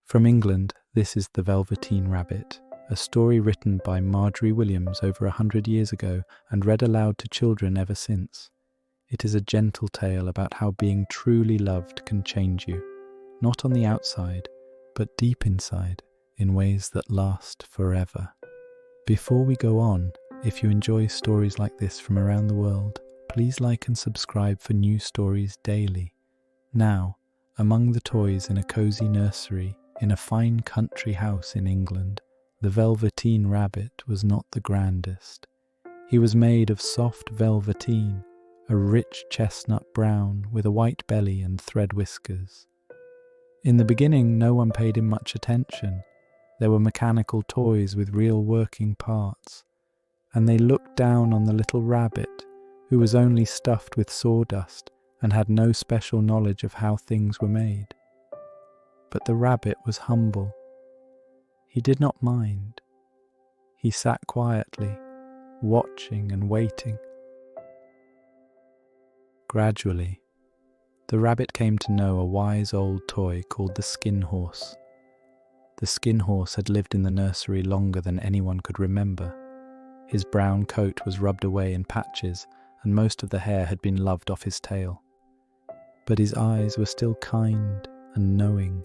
From England, this is The Velveteen Rabbit, a story written by Margery Williams over 100 years ago and read aloud to children ever since. It is a gentle tale about how being truly loved can change you, not on the outside, but deep inside, in ways that last forever. Before we go on, if you enjoy stories like this from around the world, please like and subscribe for new stories daily. Now, among the toys in a cozy nursery in a fine country house in England, the Velveteen Rabbit was not the grandest. He was made of soft velveteen, a rich chestnut brown with a white belly and thread whiskers. In the beginning, no one paid him much attention. There were mechanical toys with real working parts, and they looked down on the little rabbit, who was only stuffed with sawdust and had no special knowledge of how things were made. But the rabbit was humble. He did not mind. He sat quietly, watching and waiting. Gradually, the rabbit came to know a wise old toy called the skin horse. The skin horse had lived in the nursery longer than anyone could remember. His brown coat was rubbed away in patches, and most of the hair had been loved off his tail. But his eyes were still kind and knowing.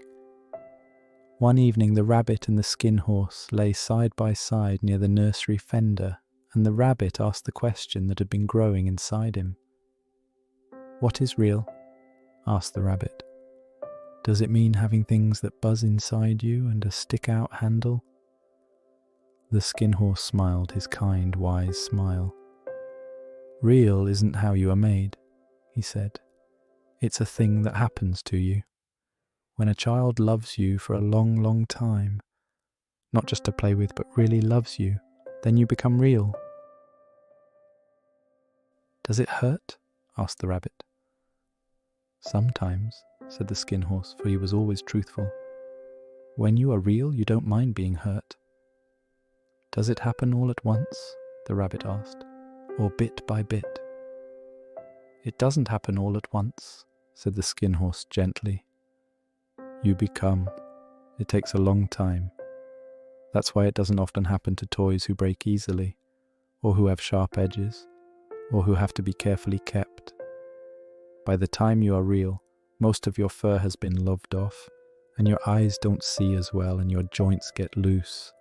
One evening the rabbit and the skin horse lay side by side near the nursery fender, and the rabbit asked the question that had been growing inside him. "What is real?" asked the rabbit. "Does it mean having things that buzz inside you and a stick-out handle?" The skin horse smiled his kind, wise smile. "Real isn't how you are made," he said. "It's a thing that happens to you. When a child loves you for a long, long time, not just to play with, but really loves you, then you become real." "Does it hurt?" asked the rabbit. "Sometimes," said the skin horse, for he was always truthful. "When you are real, you don't mind being hurt." "Does it happen all at once?" the rabbit asked, "or bit by bit?" "It doesn't happen all at once," said the skin horse gently. "You become. It takes a long time. That's why it doesn't often happen to toys who break easily, or who have sharp edges, or who have to be carefully kept. By the time you are real, most of your fur has been loved off, and your eyes don't see as well, and your joints get loose.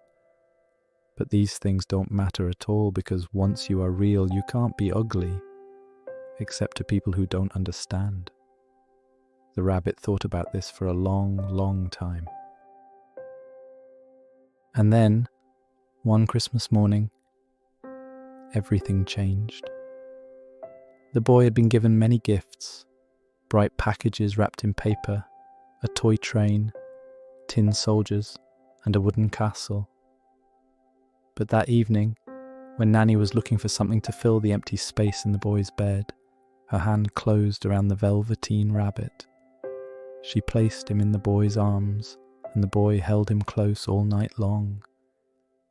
But these things don't matter at all, because once you are real, you can't be ugly, except to people who don't understand." The rabbit thought about this for a long, long time. And then, one Christmas morning, everything changed. The boy had been given many gifts: bright packages wrapped in paper, a toy train, tin soldiers, and a wooden castle. But that evening, when Nanny was looking for something to fill the empty space in the boy's bed, her hand closed around the Velveteen Rabbit. She placed him in the boy's arms, and the boy held him close all night long.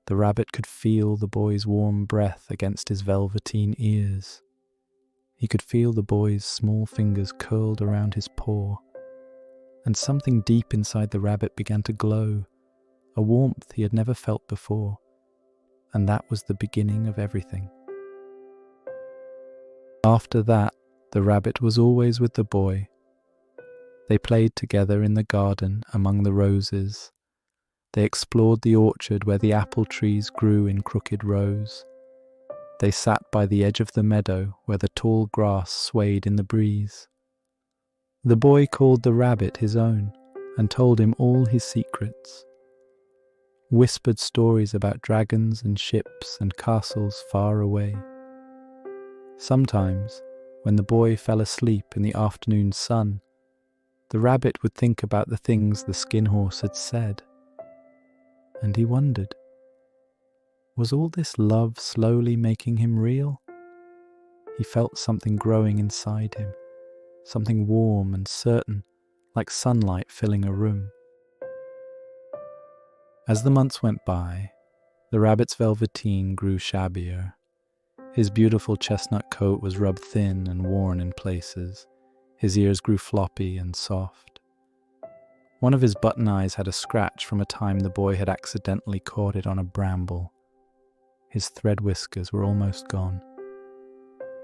The rabbit could feel the boy's warm breath against his velveteen ears. He could feel the boy's small fingers curled around his paw, and something deep inside the rabbit began to glow, a warmth he had never felt before, and that was the beginning of everything. After that, the rabbit was always with the boy. They played together in the garden among the roses. They explored the orchard where the apple trees grew in crooked rows. They sat by the edge of the meadow where the tall grass swayed in the breeze. The boy called the rabbit his own and told him all his secrets. Whispered stories about dragons and ships and castles far away. Sometimes, when the boy fell asleep in the afternoon sun, the rabbit would think about the things the skin horse had said. And he wondered, was all this love slowly making him real? He felt something growing inside him, something warm and certain, like sunlight filling a room. As the months went by, the rabbit's velveteen grew shabbier. His beautiful chestnut coat was rubbed thin and worn in places. His ears grew floppy and soft. One of his button eyes had a scratch from a time the boy had accidentally caught it on a bramble. His thread whiskers were almost gone.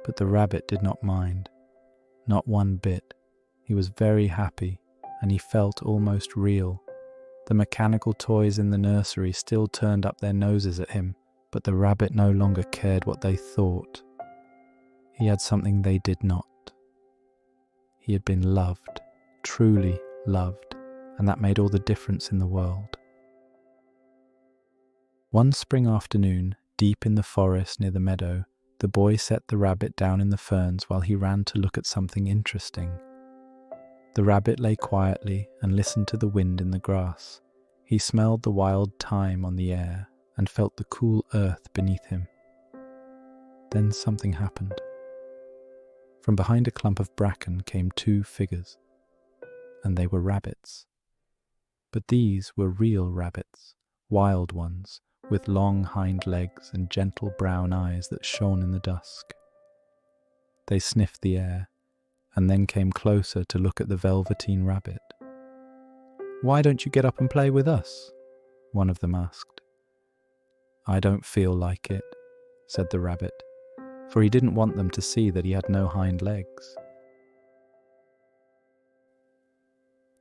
But the rabbit did not mind. Not one bit. He was very happy, and he felt almost real. The mechanical toys in the nursery still turned up their noses at him, but the rabbit no longer cared what they thought. He had something they did not. He had been loved, truly loved, and that made all the difference in the world. One spring afternoon, deep in the forest near the meadow, the boy set the rabbit down in the ferns while he ran to look at something interesting. The rabbit lay quietly and listened to the wind in the grass. He smelled the wild thyme on the air and felt the cool earth beneath him. Then something happened. From behind a clump of bracken came two figures, and they were rabbits. But these were real rabbits, wild ones, with long hind legs and gentle brown eyes that shone in the dusk. They sniffed the air, and then came closer to look at the Velveteen Rabbit. "Why don't you get up and play with us?" one of them asked. "I don't feel like it," said the rabbit, for he didn't want them to see that he had no hind legs.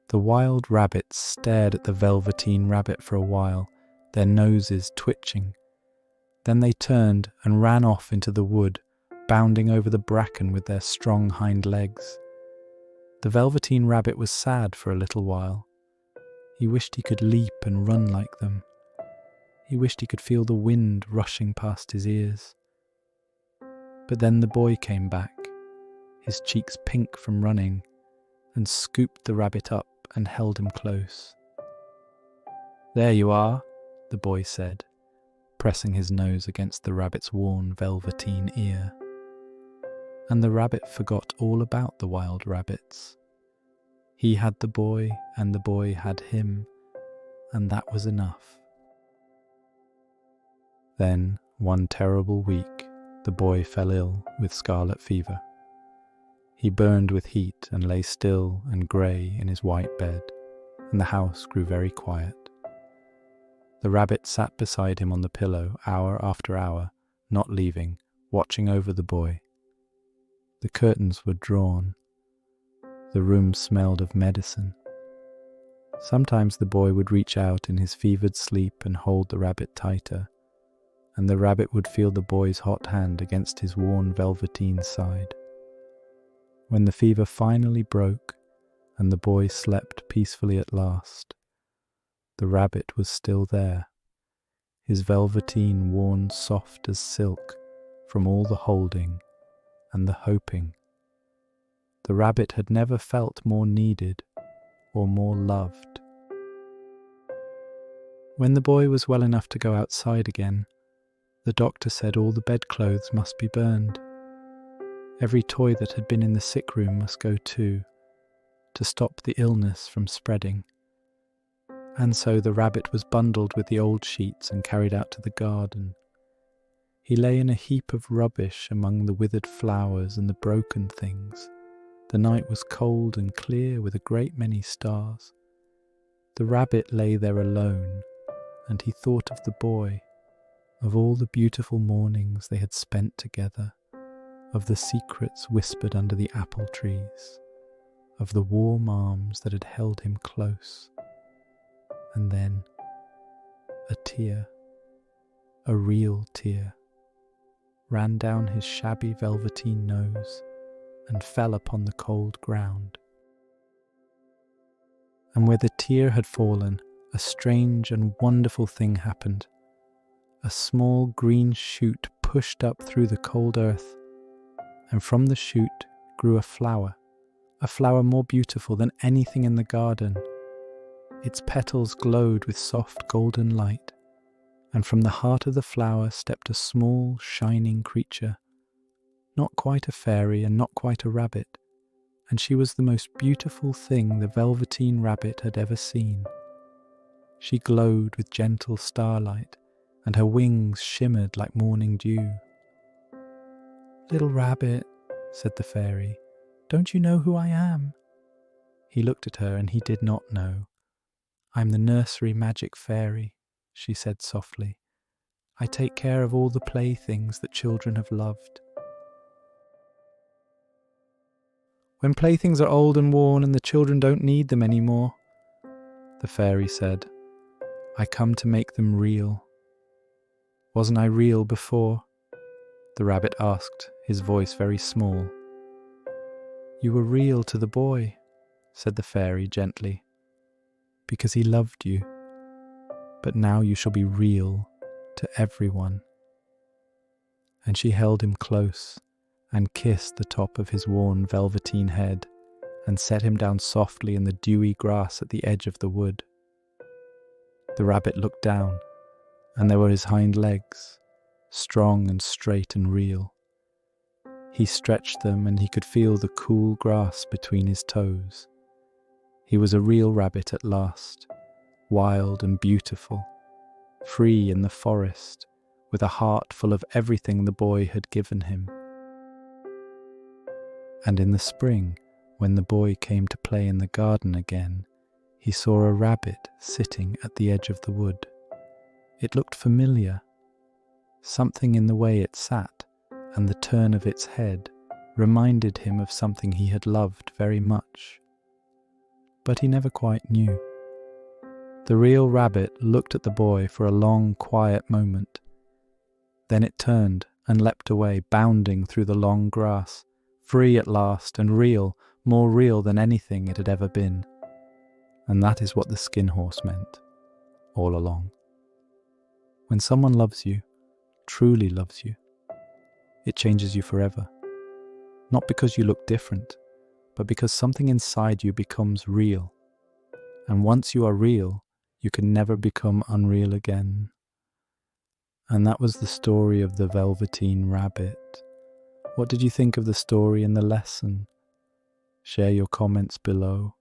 The wild rabbits stared at the Velveteen Rabbit for a while, their noses twitching. Then they turned and ran off into the wood, bounding over the bracken with their strong hind legs. The Velveteen Rabbit was sad for a little while. He wished he could leap and run like them. He wished he could feel the wind rushing past his ears. But then the boy came back, his cheeks pink from running, and scooped the rabbit up and held him close. "There you are," the boy said, pressing his nose against the rabbit's worn velveteen ear. And the rabbit forgot all about the wild rabbits. He had the boy, and the boy had him, and that was enough. Then, one terrible week, the boy fell ill with scarlet fever. He burned with heat and lay still and grey in his white bed, and the house grew very quiet. The rabbit sat beside him on the pillow hour after hour, not leaving, watching over the boy. The curtains were drawn. The room smelled of medicine. Sometimes the boy would reach out in his fevered sleep and hold the rabbit tighter, and the rabbit would feel the boy's hot hand against his worn velveteen side. When the fever finally broke, and the boy slept peacefully at last, the rabbit was still there, his velveteen worn soft as silk from all the holding and the hoping. The rabbit had never felt more needed or more loved. When the boy was well enough to go outside again, the doctor said all the bedclothes must be burned. Every toy that had been in the sick room must go too, to stop the illness from spreading. And so the rabbit was bundled with the old sheets and carried out to the garden. He lay in a heap of rubbish among the withered flowers and the broken things. The night was cold and clear with a great many stars. The rabbit lay there alone, and he thought of the boy, of all the beautiful mornings they had spent together, of the secrets whispered under the apple trees, of the warm arms that had held him close. And then a tear, a real tear, ran down his shabby velveteen nose and fell upon the cold ground. And where the tear had fallen, a strange and wonderful thing happened. A small green shoot pushed up through the cold earth, and from the shoot grew a flower more beautiful than anything in the garden. Its petals glowed with soft golden light, and from the heart of the flower stepped a small, shining creature, not quite a fairy and not quite a rabbit, and she was the most beautiful thing the Velveteen Rabbit had ever seen. She glowed with gentle starlight, and her wings shimmered like morning dew. "Little rabbit," said the fairy, "don't you know who I am?" He looked at her and he did not know, "I'm the nursery magic fairy," she said softly. "I take care of all the playthings that children have loved. When playthings are old and worn and the children don't need them anymore," the fairy said, "I come to make them real." "Wasn't I real before?" the rabbit asked, his voice very small. "You were real to the boy," said the fairy gently, "because he loved you. But now you shall be real to everyone." And she held him close and kissed the top of his worn velveteen head and set him down softly in the dewy grass at the edge of the wood. The rabbit looked down, and there were his hind legs, strong and straight and real. He stretched them and he could feel the cool grass between his toes. He was a real rabbit at last, wild and beautiful, free in the forest, with a heart full of everything the boy had given him. And in the spring, when the boy came to play in the garden again, he saw a rabbit sitting at the edge of the wood. It looked familiar. Something in the way it sat and the turn of its head reminded him of something he had loved very much. But he never quite knew. The real rabbit looked at the boy for a long, quiet moment. Then it turned and leapt away, bounding through the long grass, free at last and real, more real than anything it had ever been. And that is what the skin horse meant, all along. When someone loves you, truly loves you, it changes you forever. Not because you look different, but because something inside you becomes real. And once you are real, you can never become unreal again. And that was the story of the Velveteen Rabbit. What did you think of the story and the lesson? Share your comments below.